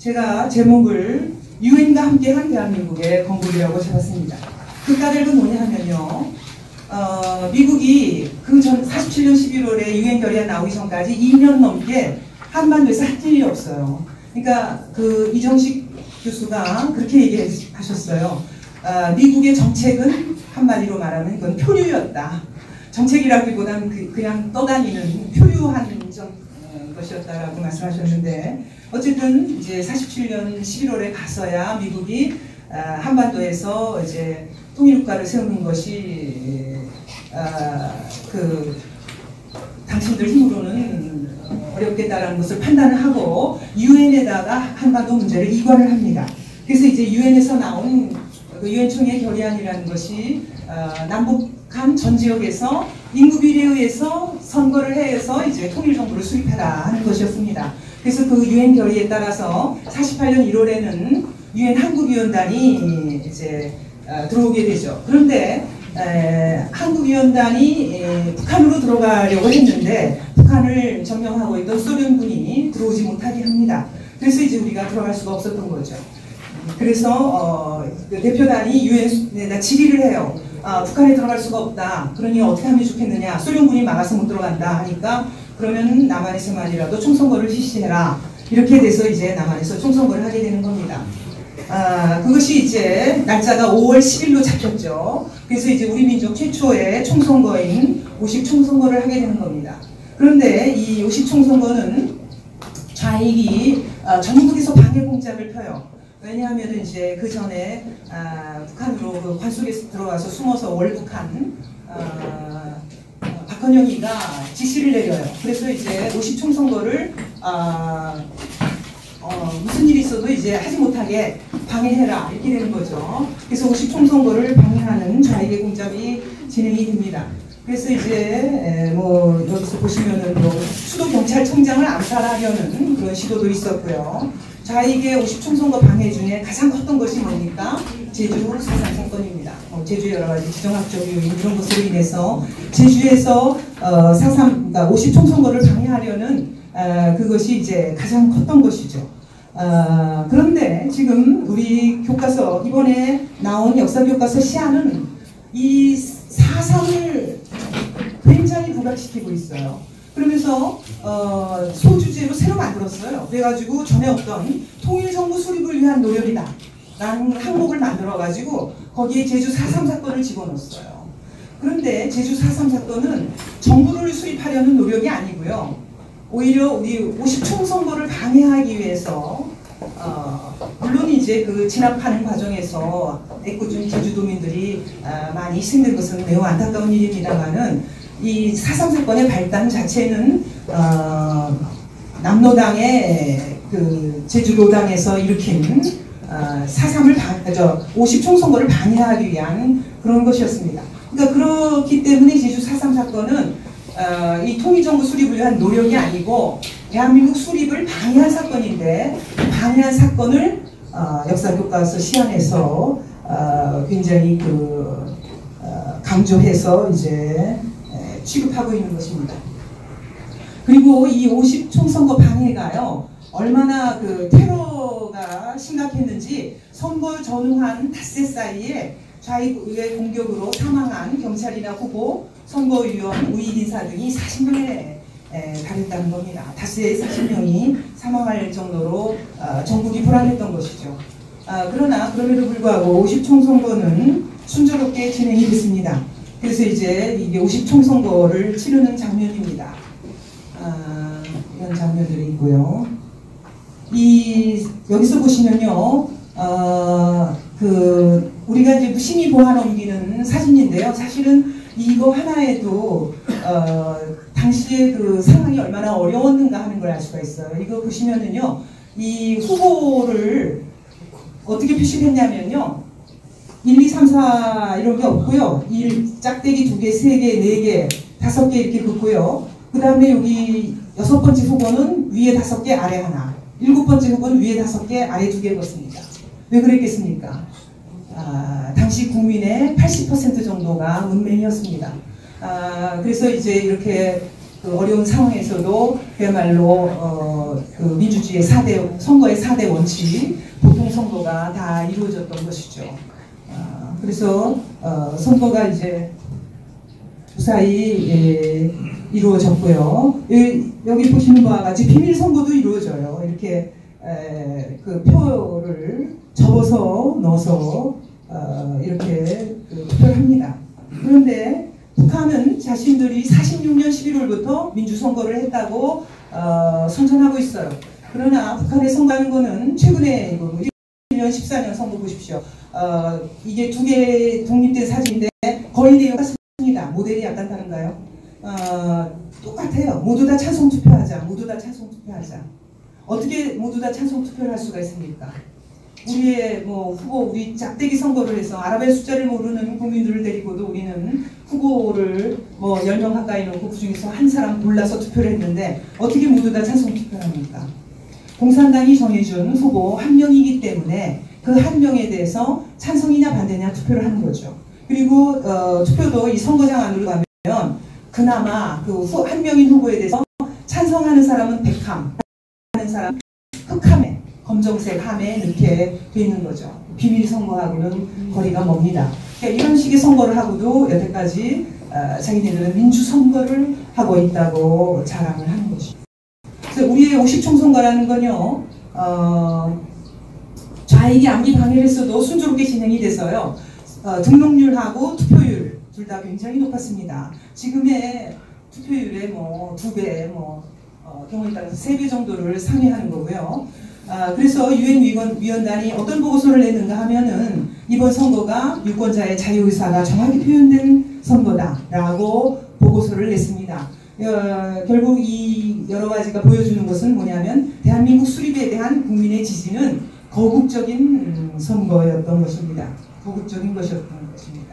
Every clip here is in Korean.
제가 제목을 유엔과 함께한 대한민국의 건국이라고 잡았습니다. 그 까닭은 뭐냐 하면요. 미국이 그 전 47년 11월에 유엔 결의안 나오기 전까지 2년 넘게 한반도에서 할 일이 없어요. 그러니까 그 이정식 교수가 그렇게 얘기하셨어요. 미국의 정책은 한마디로 말하면 그건 표류였다. 정책이라기보다는 그냥 떠다니는 표류한 것이었다라고 말씀하셨는데, 어쨌든 이제 47년 11월에 가서야 미국이 한반도에서 이제 통일국가를 세우는 것이 당신들 힘으로는 어렵겠다라는 것을 판단을 하고 유엔에다가 한반도 문제를 이관을 합니다. 그래서 이제 유엔에서 나온 그 유엔 총회 결의안이라는 것이 남북한 전 지역에서 인구 비례에 의해서 선거를 해서 이제 통일 정부를 수립하라 하는 것이었습니다. 그래서 그 유엔 결의에 따라서 48년 1월에는 유엔 한국위원단이 이제 들어오게 되죠. 그런데 한국위원단이 북한으로 들어가려고 했는데 북한을 점령하고 있던 소련군이 들어오지 못하게 합니다. 그래서 이제 우리가 들어갈 수가 없었던 거죠. 그래서 그 대표단이 유엔에다 질의를 해요. 북한에 들어갈 수가 없다. 그러니 어떻게 하면 좋겠느냐. 소련군이 막아서 못 들어간다 하니까 그러면 남한에서만이라도 총선거를 실시해라. 이렇게 돼서 이제 남한에서 총선거를 하게 되는 겁니다. 그것이 이제 날짜가 5월 10일로 잡혔죠. 그래서 이제 우리 민족 최초의 총선거인 50총선거를 하게 되는 겁니다. 그런데 이 50총선거는 좌익이 전국에서 방해 공작을 펴요. 왜냐하면 이제 그 전에 북한으로 그 관속에서 들어와서 숨어서 월북한 박헌영이가 지시를 내려요. 그래서 이제 50총선거를 무슨 일이 있어도 이제 하지 못하게 방해해라 이렇게 되는 거죠. 그래서 50총선거를 방해하는 좌익의 공작이 진행이 됩니다. 그래서 이제 뭐 여기서 보시면은 뭐 수도경찰청장을 암살하려는 그런 시도도 있었고요. 좌익의 50총선거 방해 중에 가장 컸던 것이 뭡니까? 제주 4.3 사건입니다. 제주의 여러 가지 지정학적 요인 이런 것으로 인해서 제주에서 그러니까 50총선거를 방해하려는 그것이 이제 가장 컸던 것이죠. 그런데 지금 우리 교과서 이번에 나온 역사교과서 시안은 이 4.3을 굉장히 부각시키고 있어요. 그러면서 소주제로 새로 만들었어요. 그래가지고 전에 없던 통일정부 수립을 위한 노력이다 라는 항목을 만들어가지고 거기에 제주 4.3 사건을 집어넣었어요. 그런데 제주 4.3 사건은 정부를 수립하려는 노력이 아니고요. 오히려 우리 50총선거를 방해하기 위해서 물론 이제 그 진압하는 과정에서 애꿎은 제주도민들이 많이 희생된 것은 매우 안타까운 일입니다만은 이 4.3 사건의 발단 자체는 남로당의 그 제주도당에서 일으킨 4.3을 50총선거를 방해하기 위한 그런 것이었습니다. 그러니까 그렇기 때문에 제주 4.3 사건은 이 통일정부 수립을 위한 노력이 아니고 대한민국 수립을 방해한 사건인데 방해한 사건을 역사교과서 시안에서 굉장히 강조해서 이제 취급하고 있는 것입니다. 그리고 이 50총선거 방해가요 얼마나 그 테러가 심각했는지 선거 전후한 닷새 사이에 좌익의 공격으로 사망한 경찰이나 후보, 선거위원, 우익인사 등이 40명에 달했다는 겁니다. 닷새에 40명이 사망할 정도로 전국이 불안했던 것이죠. 그러나 그럼에도 불구하고 50총선거는 순조롭게 진행이 됐습니다. 그래서 이제 이게 50총선거를 치르는 장면입니다. 이런 장면들이 있고요. 여기서 보시면요, 우리가 이제 무심히 보아 넘기는 사진인데요. 사실은 이거 하나에도 당시에 그 상황이 얼마나 어려웠는가 하는 걸 알 수가 있어요. 이거 보시면은요, 이 후보를 어떻게 표시했냐면요, 1, 2, 3, 4 이런 게 없고요. 짝대기 2개, 3개, 4개, 5개 이렇게 긋고요. 그 다음에 여기 6번째 후보는 위에 5개, 아래 하나. 7번째 후보는 위에 5개, 아래 2개 긋습니다. 왜 그랬겠습니까? 당시 국민의 80% 정도가 문맹이었습니다. 그래서 이제 이렇게 그 어려운 상황에서도 그야말로 그 민주주의의 선거의 4대 원칙, 보통 선거가 다 이루어졌던 것이죠. 그래서 선거가 이제 무사히 이루어졌고요. 여기 보시는 바와 같이 비밀 선거도 이루어져요. 이렇게 그 표를 접어서 넣어서 이렇게 투표를 합니다. 그런데 북한은 자신들이 46년 11월부터 민주선거를 했다고 선전하고 있어요. 그러나 북한의 선거하는 거는 최근에 2011년 14년 선거 보십시오. 이게 두 개 독립된 사진인데 거의 내용 같습니다. 모델이 약간 다른가요? 똑같아요. 모두 다 찬성 투표하자. 모두 다 찬성 투표하자. 어떻게 모두 다 찬성 투표를 할 수가 있습니까? 우리의 후보, 우리 짝대기 선거를 해서 아랍의 숫자를 모르는 국민들을 데리고도 우리는 후보를 10명 가까이 놓고 그 중에서 한 사람 골라서 투표를 했는데 어떻게 모두 다 찬성 투표를 합니까? 공산당이 정해준 후보 한 명이기 때문에 그 한 명에 대해서 찬성이냐 반대냐 투표를 하는 거죠. 그리고 투표도 이 선거장 안으로 가면 그나마 그 한 명인 후보에 대해서 찬성하는 사람은 백함, 하는 사람 흑함에, 검정색 함에 이렇게 돼 있는 거죠. 비밀 선거하고는 거리가 멉니다. 그러니까 이런 식의 선거를 하고도 여태까지 자기네들은 민주 선거를 하고 있다고 자랑을 하는 것이죠. 그래서 우리의 50총선거라는 건요, 좌익이 아무리 방해를 했어도 순조롭게 진행이 돼서요, 등록률하고 투표율 둘 다 굉장히 높았습니다. 지금의 투표율의 2배, 경우에 따라서 3배 정도를 상회하는 거고요. 그래서 유엔 위원단이 어떤 보고서를 냈는가 하면은 이번 선거가 유권자의 자유의사가 정확히 표현된 선거다라고 보고서를 냈습니다. 결국 이 여러 가지가 보여주는 것은 뭐냐면 대한민국 수립에 대한 국민의 지지는 거국적인 선거였던 것입니다. 거국적인 것이었던 것입니다.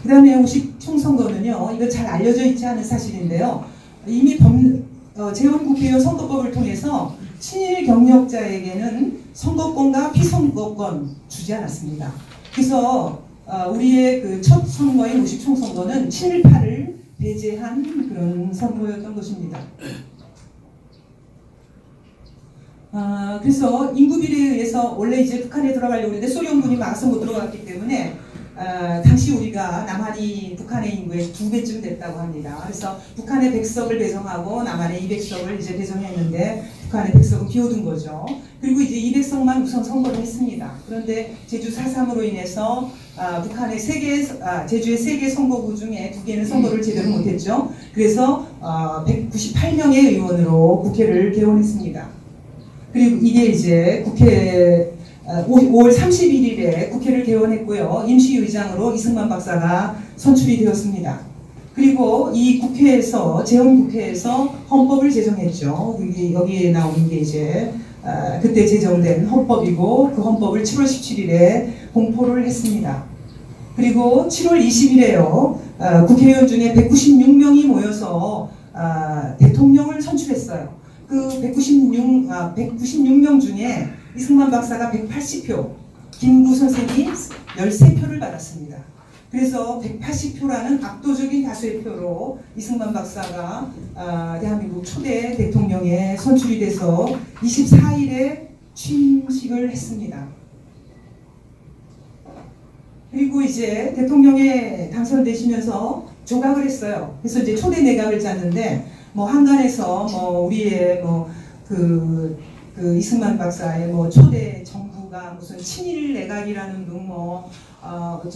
그 다음에 50총선거는요, 이거 잘 알려져 있지 않은 사실인데요. 이미 재헌국회의원 선거법을 통해서 친일 경력자에게는 선거권과 피선거권 주지 않았습니다. 그래서 우리의 그 첫 선거인 50총선거는 친일파를 배제한 그런 선거였던 것입니다. 그래서 인구비례에 의해서 원래 이제 북한에 들어가려고 했는데 소련군이 막아서 못 들어갔기 때문에 당시 우리가 남한이 북한의 인구의 2배쯤 됐다고 합니다. 그래서 북한의 100석을 배정하고 남한의 200석을 이제 배정했는데 북한의 100석은 비워둔 거죠. 그리고 이제 200석만 우선 선거를 했습니다. 그런데 제주 4.3으로 인해서 북한의 제주의 3개 선거구 중에 2개는 선거를 제대로 못했죠. 그래서 198명의 의원으로 국회를 개원했습니다. 그리고 이게 이제 5월 31일에 국회를 개원했고요. 임시의장으로 이승만 박사가 선출이 되었습니다. 그리고 이 국회에서, 재헌국회에서 헌법을 제정했죠. 여기에 나오는 게 이제 그때 제정된 헌법이고 그 헌법을 7월 17일에 공포를 했습니다. 그리고 7월 20일에요. 국회의원 중에 196명이 모여서 대통령을 선출했어요. 그 196명 중에 이승만 박사가 180표, 김구 선생이 13표를 받았습니다. 그래서 180표라는 압도적인 다수의 표로 이승만 박사가 대한민국 초대 대통령에 선출이 돼서 24일에 취임식을 했습니다. 그리고 이제 대통령에 당선되시면서 조각을 했어요. 그래서 이제 초대 내각을 짰는데 한간에서 우리의 그 이승만 박사의 초대 정부가 무슨 친일 내각이라는 등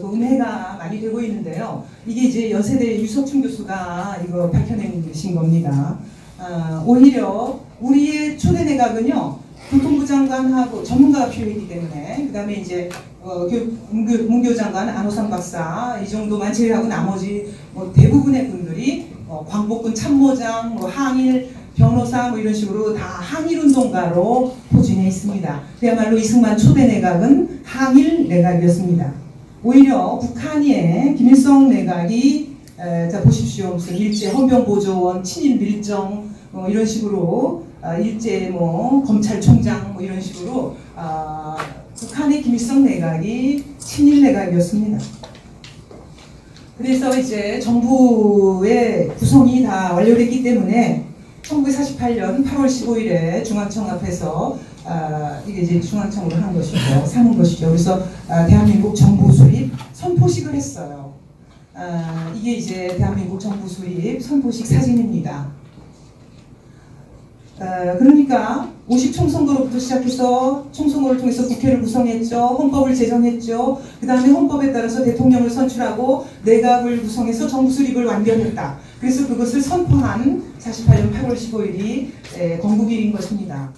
음해가 많이 되고 있는데요. 이게 이제 연세대 유석춘 교수가 이거 밝혀낸 겁니다. 오히려 우리의 초대 내각은요, 교통부 장관하고 전문가가 필요했기 때문에, 그 다음에 이제 문교 장관 안호상 박사 이 정도만 제외하고 나머지 대부분의 분들이 광복군 참모장, 항일 변호사 이런 식으로 다 항일운동가로 포진해 있습니다. 그야말로 이승만 초대 내각은 항일 내각이었습니다. 오히려 북한의 김일성 내각이 자 보십시오. 무슨 일제 헌병보조원, 친일 밀정 이런 식으로 일제 검찰총장 이런 식으로 북한의 김일성 내각이 친일 내각이었습니다. 그래서 이제 정부의 구성이 다 완료됐기 때문에 1948년 8월 15일에 중앙청 앞에서 이게 이제 중앙청으로 한 것이죠. 삼은 것이죠. 그래서 대한민국 정부 수립 선포식을 했어요. 이게 이제 대한민국 정부 수립 선포식 사진입니다. 그러니까 50총선거로부터 시작해서 총선거를 통해서 국회를 구성했죠. 헌법을 제정했죠. 그 다음에 헌법에 따라서 대통령을 선출하고 내각을 구성해서 정부 수립을 완료했다. 그래서 그것을 선포한 48년 8월 15일이 건국일인 것입니다.